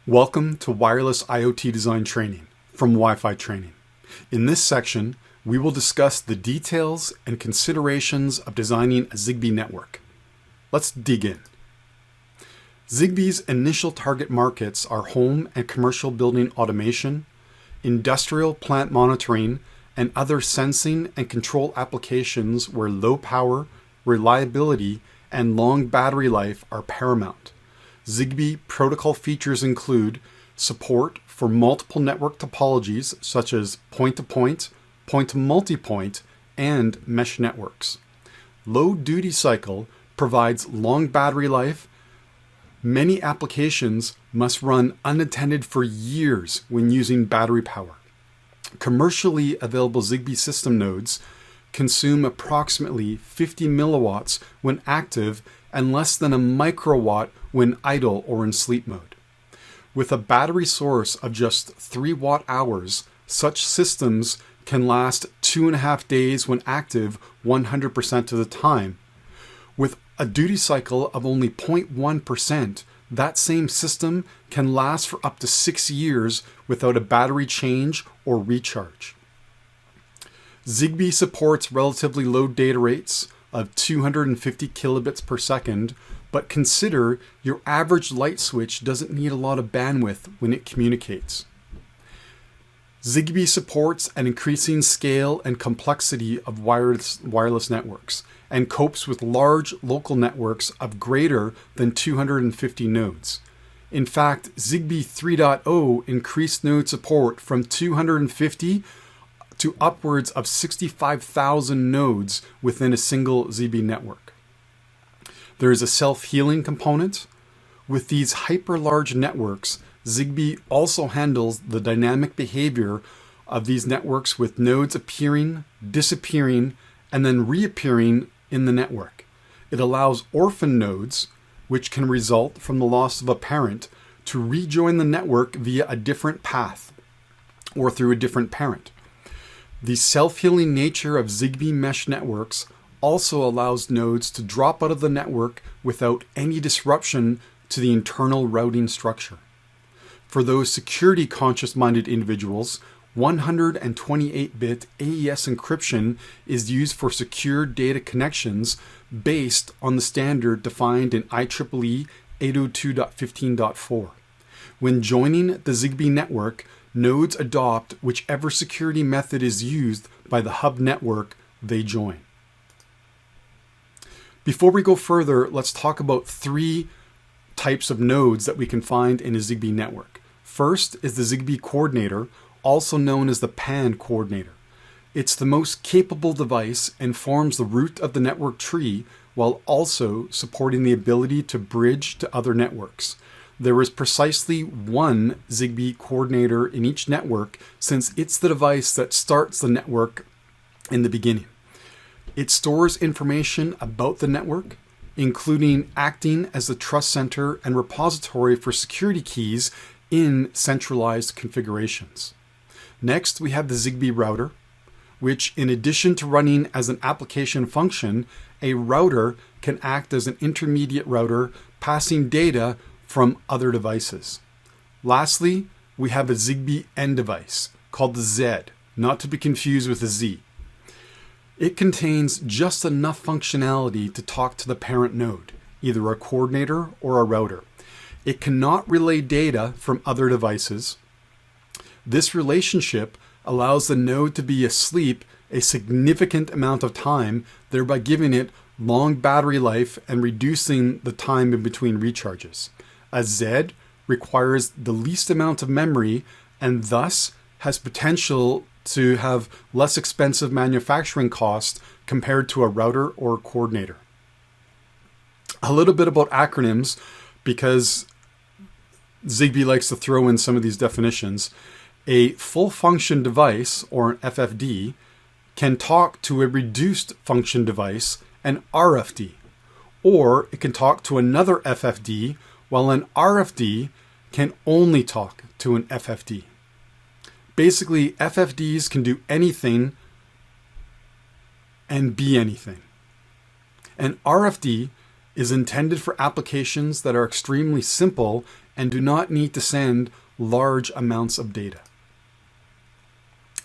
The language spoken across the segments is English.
Welcome to Wireless IoT Design Training from Wi-Fi Training. In this section, we will discuss the details and considerations of designing a Zigbee network. Let's dig in. Zigbee's initial target markets are home and commercial building automation, industrial plant monitoring, and other sensing and control applications where low power, reliability, and long battery life are paramount. Zigbee protocol features include support for multiple network topologies such as point-to-point, point-to-multipoint, and mesh networks. Low duty cycle provides long battery life. Many applications must run unattended for years when using battery power. Commercially available Zigbee system nodes consume approximately 50 milliwatts when active and less than a microwatt when idle or in sleep mode. With a battery source of just 3 watt-hours, such systems can last 2.5 days when active 100% of the time. With a duty cycle of only 0.1%, that same system can last for up to 6 years without a battery change or recharge. Zigbee supports relatively low data rates of 250 kilobits per second, but consider your average light switch doesn't need a lot of bandwidth when it communicates. Zigbee supports an increasing scale and complexity of wireless networks and copes with large local networks of greater than 250 nodes. In fact, Zigbee 3.0 increased node support from 250 to upwards of 65,000 nodes within a single Zigbee network. There is a self-healing component. With these hyper-large networks, Zigbee also handles the dynamic behavior of these networks with nodes appearing, disappearing, and then reappearing in the network. It allows orphan nodes, which can result from the loss of a parent, to rejoin the network via a different path or through a different parent. The self-healing nature of Zigbee mesh networks also allows nodes to drop out of the network without any disruption to the internal routing structure. For those security conscious-minded individuals, 128-bit AES encryption is used for secure data connections based on the standard defined in IEEE 802.15.4. When joining the Zigbee network, nodes adopt whichever security method is used by the hub network they join. Before we go further, let's talk about 3 types of nodes that we can find in a Zigbee network. First is the Zigbee coordinator, also known as the PAN coordinator. It's the most capable device and forms the root of the network tree while also supporting the ability to bridge to other networks. There is precisely one Zigbee coordinator in each network since it's the device that starts the network in the beginning. It stores information about the network, including acting as the trust center and repository for security keys in centralized configurations. Next, we have the Zigbee router, which in addition to running as an application function, a router can act as an intermediate router passing data from other devices. Lastly, we have a Zigbee end device called the Z, not to be confused with the Z. It contains just enough functionality to talk to the parent node, either a coordinator or a router. It cannot relay data from other devices. This relationship allows the node to be asleep a significant amount of time, thereby giving it long battery life and reducing the time in between recharges. A Z requires the least amount of memory and thus has potential to have less expensive manufacturing costs compared to a router or a coordinator. A little bit about acronyms, because Zigbee likes to throw in some of these definitions. A full function device, or an FFD, can talk to a reduced function device, an RFD, or it can talk to another FFD, while an RFD can only talk to an FFD. Basically, FFDs can do anything and be anything. An RFD is intended for applications that are extremely simple and do not need to send large amounts of data.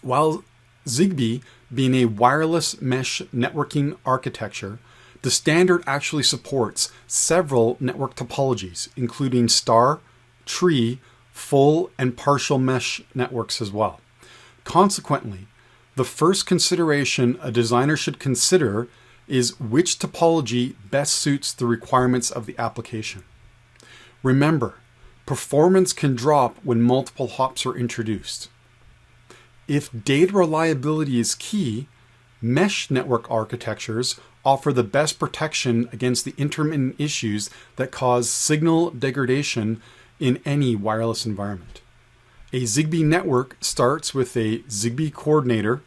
While Zigbee being a wireless mesh networking architecture, the standard actually supports several network topologies, including star, tree, full, and partial mesh networks as well. Consequently, the first consideration a designer should consider is which topology best suits the requirements of the application. Remember, performance can drop when multiple hops are introduced. If data reliability is key, mesh network architectures offer the best protection against the intermittent issues that cause signal degradation in any wireless environment. A Zigbee network starts with a Zigbee coordinator,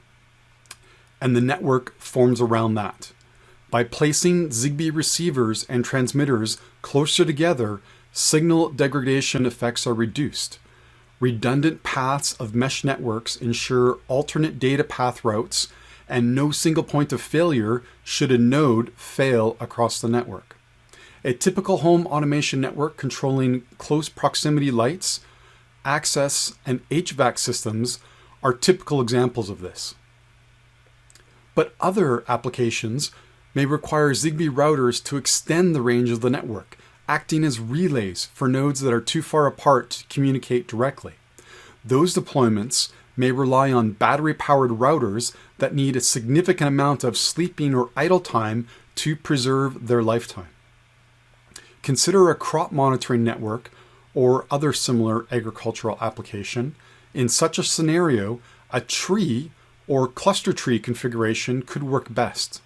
and the network forms around that. By placing Zigbee receivers and transmitters closer together, signal degradation effects are reduced. Redundant paths of mesh networks ensure alternate data path routes, and no single point of failure should a node fail across the network. A typical home automation network controlling close proximity lights, access, and HVAC systems are typical examples of this. But other applications may require Zigbee routers to extend the range of the network, acting as relays for nodes that are too far apart to communicate directly. Those deployments may rely on battery-powered routers that need a significant amount of sleeping or idle time to preserve their lifetime. Consider a crop monitoring network or other similar agricultural application. In such a scenario, a tree or cluster tree configuration could work best.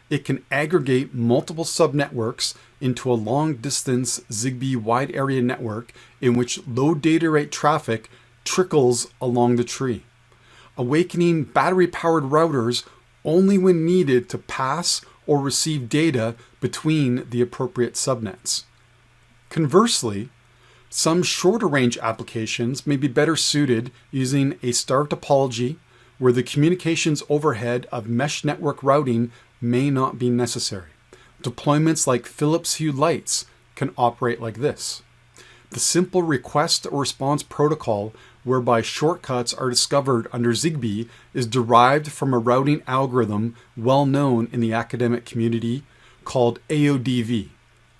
It can aggregate multiple subnetworks into a long-distance Zigbee wide area network in which low data rate traffic trickles along the tree, awakening battery-powered routers only when needed to pass or receive data between the appropriate subnets. Conversely, some shorter range applications may be better suited using a star topology where the communications overhead of mesh network routing may not be necessary. Deployments like Philips Hue lights can operate like this. The simple request or response protocol whereby shortcuts are discovered under Zigbee is derived from a routing algorithm well known in the academic community called AODV,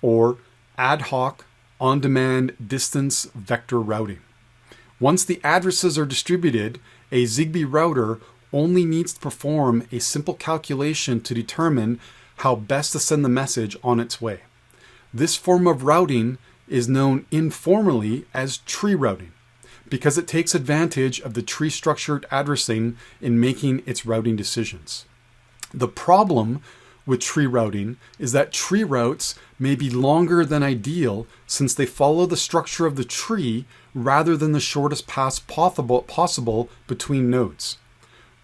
or Ad Hoc On-Demand Distance Vector Routing. Once the addresses are distributed, a Zigbee router only needs to perform a simple calculation to determine how best to send the message on its way. This form of routing is known informally as tree routing because it takes advantage of the tree structured addressing in making its routing decisions. The problem with tree routing is that tree routes may be longer than ideal since they follow the structure of the tree rather than the shortest path possible between nodes.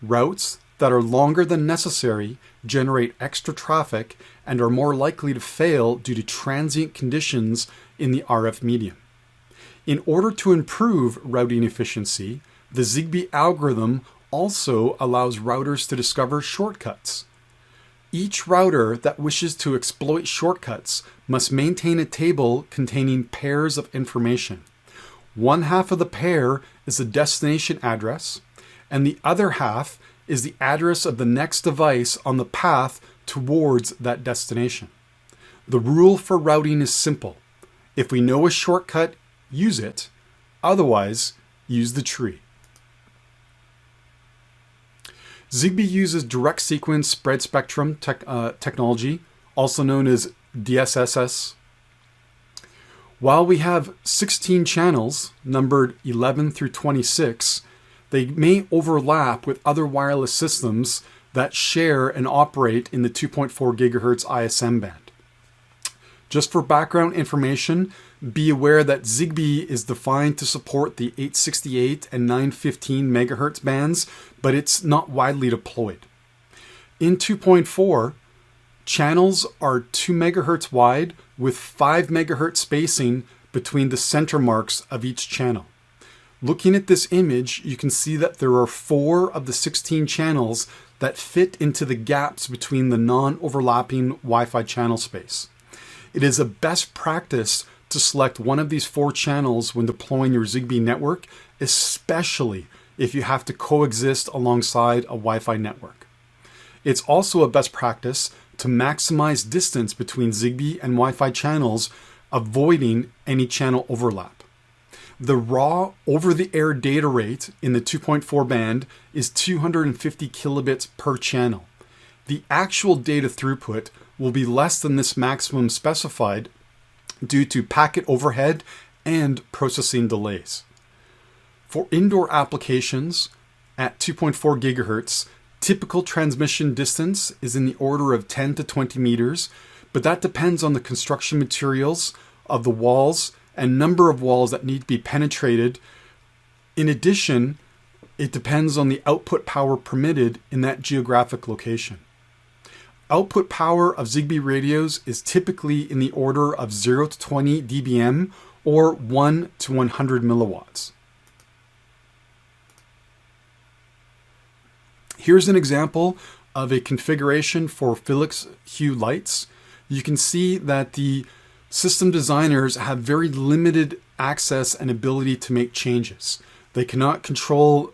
Routes that are longer than necessary generate extra traffic and are more likely to fail due to transient conditions in the RF medium. In order to improve routing efficiency, the Zigbee algorithm also allows routers to discover shortcuts. Each router that wishes to exploit shortcuts must maintain a table containing pairs of information. One half of the pair is the destination address, and the other half is the address of the next device on the path towards that destination. The rule for routing is simple. If we know a shortcut, use it. Otherwise, use the tree. Zigbee uses direct sequence spread spectrum technology, also known as DSSS. While we have 16 channels, numbered 11 through 26, they may overlap with other wireless systems that share and operate in the 2.4 GHz ISM band. Just for background information, be aware that Zigbee is defined to support the 868 and 915 MHz bands, but it's not widely deployed. In 2.4, channels are 2 MHz wide with 5 MHz spacing between the center marks of each channel. Looking at this image, you can see that there are 4 of the 16 channels that fit into the gaps between the non-overlapping Wi-Fi channel space. It is a best practice to select one of these 4 channels when deploying your Zigbee network, especially if you have to coexist alongside a Wi-Fi network. It's also a best practice to maximize distance between Zigbee and Wi-Fi channels, avoiding any channel overlap. The raw over-the-air data rate in the 2.4 band is 250 kilobits per channel. The actual data throughput will be less than this maximum specified due to packet overhead and processing delays. For indoor applications at 2.4 gigahertz, typical transmission distance is in the order of 10 to 20 meters, but that depends on the construction materials of the walls and number of walls that need to be penetrated. In addition, it depends on the output power permitted in that geographic location. Output power of Zigbee radios is typically in the order of 0 to 20 dBm or 1 to 100 milliwatts. Here's an example of a configuration for Philips Hue lights. You can see that the system designers have very limited access and ability to make changes. They cannot control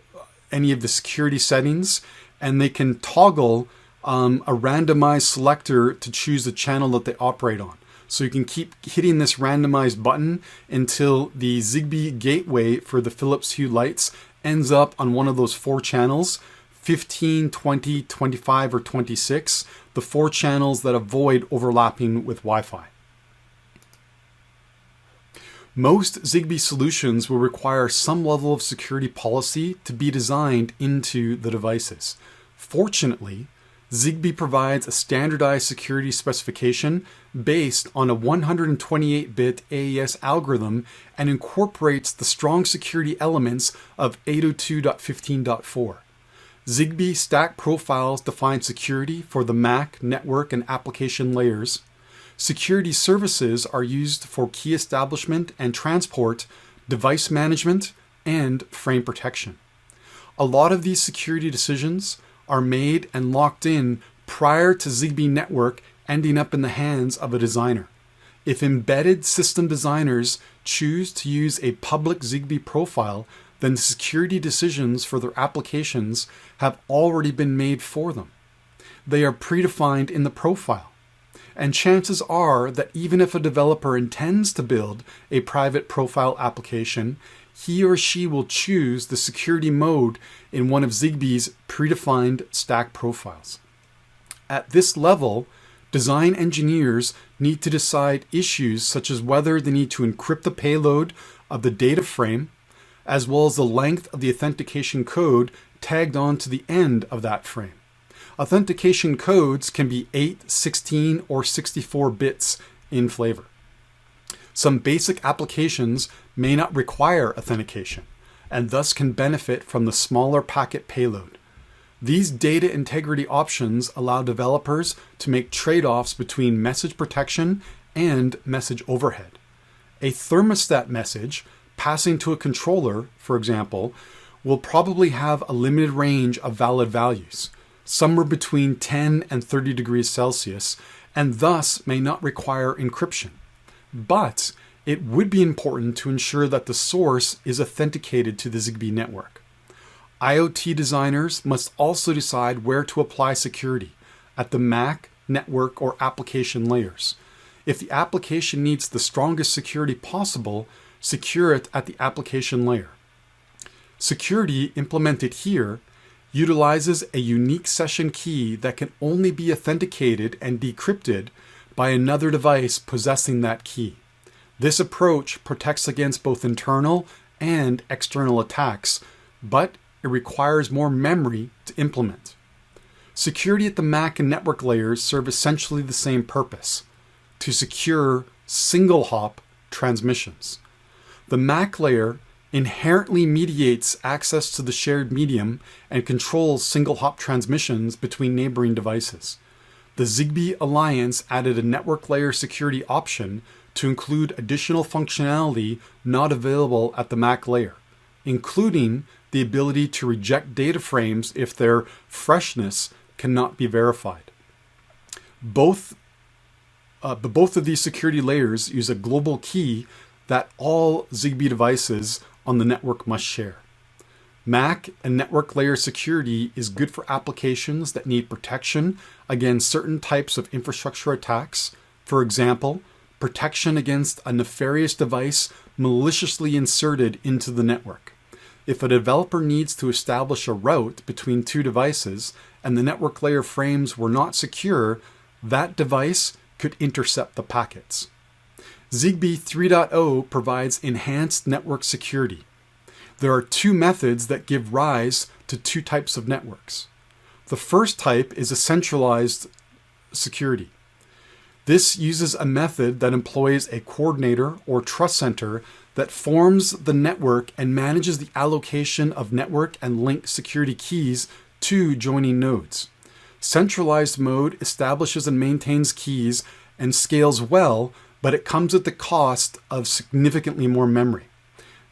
any of the security settings, and they can toggle a randomized selector to choose the channel that they operate on. So you can keep hitting this randomized button until the Zigbee gateway for the Philips Hue lights ends up on one of those 4 channels, 15, 20, 25, or 26, the 4 channels that avoid overlapping with Wi-Fi. Most Zigbee solutions will require some level of security policy to be designed into the devices. Fortunately, Zigbee provides a standardized security specification based on a 128-bit AES algorithm and incorporates the strong security elements of 802.15.4. Zigbee stack profiles define security for the MAC, network, and application layers. Security services are used for key establishment and transport, device management, and frame protection. A lot of these security decisions are made and locked in prior to Zigbee network ending up in the hands of a designer. If embedded system designers choose to use a public Zigbee profile, then the security decisions for their applications have already been made for them. They are predefined in the profile. And chances are that even if a developer intends to build a private profile application, he or she will choose the security mode in one of Zigbee's predefined stack profiles. At this level, design engineers need to decide issues such as whether they need to encrypt the payload of the data frame, as well as the length of the authentication code tagged on to the end of that frame. Authentication codes can be 8, 16, or 64 bits in flavor. Some basic applications may not require authentication, and thus can benefit from the smaller packet payload. These data integrity options allow developers to make trade-offs between message protection and message overhead. A thermostat message passing to a controller, for example, will probably have a limited range of valid values, somewhere between 10 and 30 degrees Celsius, and thus may not require encryption. But it would be important to ensure that the source is authenticated to the Zigbee network. IoT designers must also decide where to apply security, at the MAC, network, or application layers. If the application needs the strongest security possible, secure it at the application layer. Security implemented here utilizes a unique session key that can only be authenticated and decrypted by another device possessing that key. This approach protects against both internal and external attacks, but it requires more memory to implement. Security at the MAC and network layers serve essentially the same purpose: to secure single-hop transmissions. The MAC layer inherently mediates access to the shared medium and controls single-hop transmissions between neighboring devices. The Zigbee Alliance added a network layer security option to include additional functionality not available at the MAC layer, including the ability to reject data frames if their freshness cannot be verified. Both but both of these security layers use a global key that all Zigbee devices on the network must share. MAC and network layer security is good for applications that need protection against certain types of infrastructure attacks. For example, protection against a nefarious device maliciously inserted into the network. If a developer needs to establish a route between two devices and the network layer frames were not secure, that device could intercept the packets. Zigbee 3.0 provides enhanced network security. There are two methods that give rise to two types of networks. The first type is a centralized security. This uses a method that employs a coordinator or trust center that forms the network and manages the allocation of network and link security keys to joining nodes. Centralized mode establishes and maintains keys and scales well, but it comes at the cost of significantly more memory.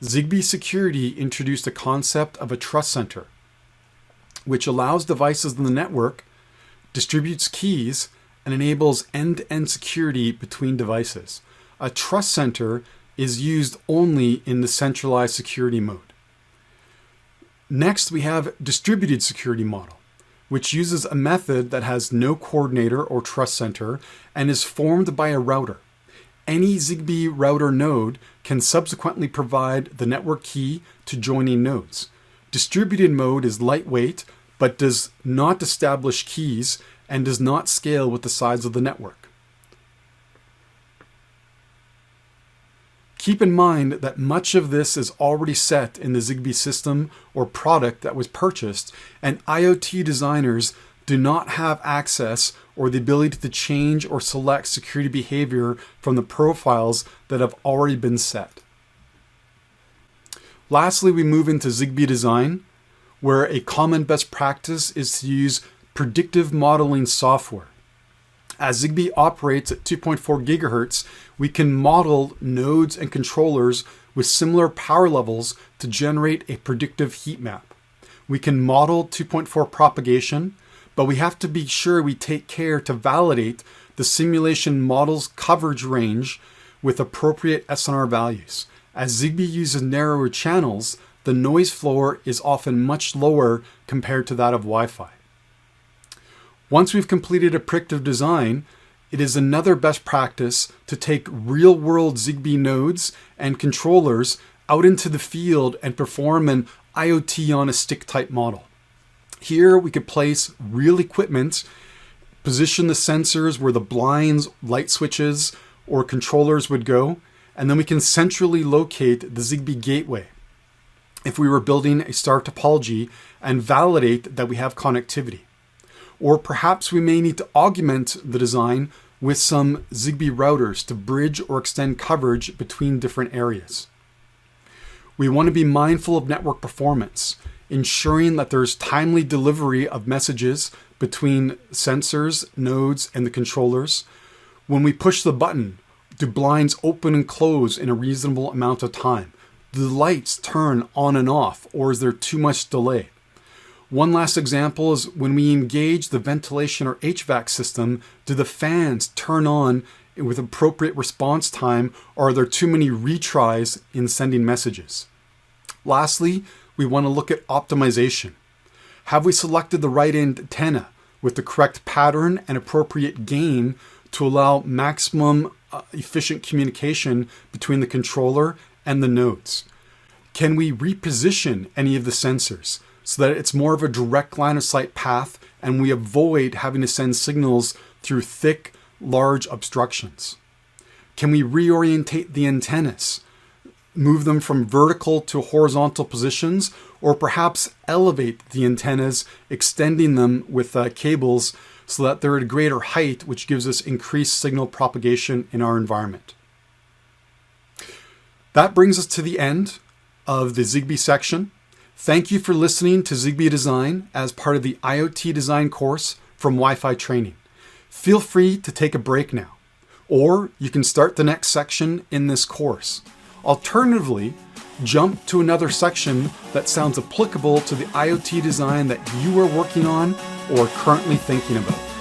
Zigbee Security introduced a concept of a trust center, which allows devices in the network, distributes keys, and enables end-to-end security between devices. A trust center is used only in the centralized security mode. Next, we have distributed security model, which uses a method that has no coordinator or trust center and is formed by a router. Any Zigbee router node can subsequently provide the network key to joining nodes. Distributed mode is lightweight, but does not establish keys and does not scale with the size of the network. Keep in mind that much of this is already set in the Zigbee system or product that was purchased, and IoT designers do not have access or the ability to change or select security behavior from the profiles that have already been set. Lastly, we move into Zigbee Design, where a common best practice is to use predictive modeling software. As Zigbee operates at 2.4 gigahertz, we can model nodes and controllers with similar power levels to generate a predictive heat map. We can model 2.4 propagation, but we have to be sure we take care to validate the simulation model's coverage range with appropriate SNR values. As Zigbee uses narrower channels, the noise floor is often much lower compared to that of Wi-Fi. Once we've completed a predictive design, it is another best practice to take real-world Zigbee nodes and controllers out into the field and perform an IoT on a stick type model. Here we could place real equipment, position the sensors where the blinds, light switches, or controllers would go, and then we can centrally locate the Zigbee gateway if we were building a star topology and validate that we have connectivity. Or perhaps we may need to augment the design with some Zigbee routers to bridge or extend coverage between different areas. We want to be mindful of network performance, ensuring that there's timely delivery of messages between sensors, nodes, and the controllers. When we push the button, do blinds open and close in a reasonable amount of time? Do the lights turn on and off, or is there too much delay? One last example is when we engage the ventilation or HVAC system, do the fans turn on with appropriate response time, or are there too many retries in sending messages? Lastly, we want to look at optimization. Have we selected the right antenna with the correct pattern and appropriate gain to allow maximum efficient communication between the controller and the nodes? Can we reposition any of the sensors so that it's more of a direct line of sight path and we avoid having to send signals through thick, large obstructions? Can we reorientate the antennas, move them from vertical to horizontal positions, or perhaps elevate the antennas, extending them with cables so that they're at a greater height, which gives us increased signal propagation in our environment? That brings us to the end of the Zigbee section. Thank you for listening to Zigbee Design as part of the IoT Design course from Wi-Fi Training. Feel free to take a break now, or you can start the next section in this course. Alternatively, jump to another section that sounds applicable to the IoT design that you are working on or currently thinking about.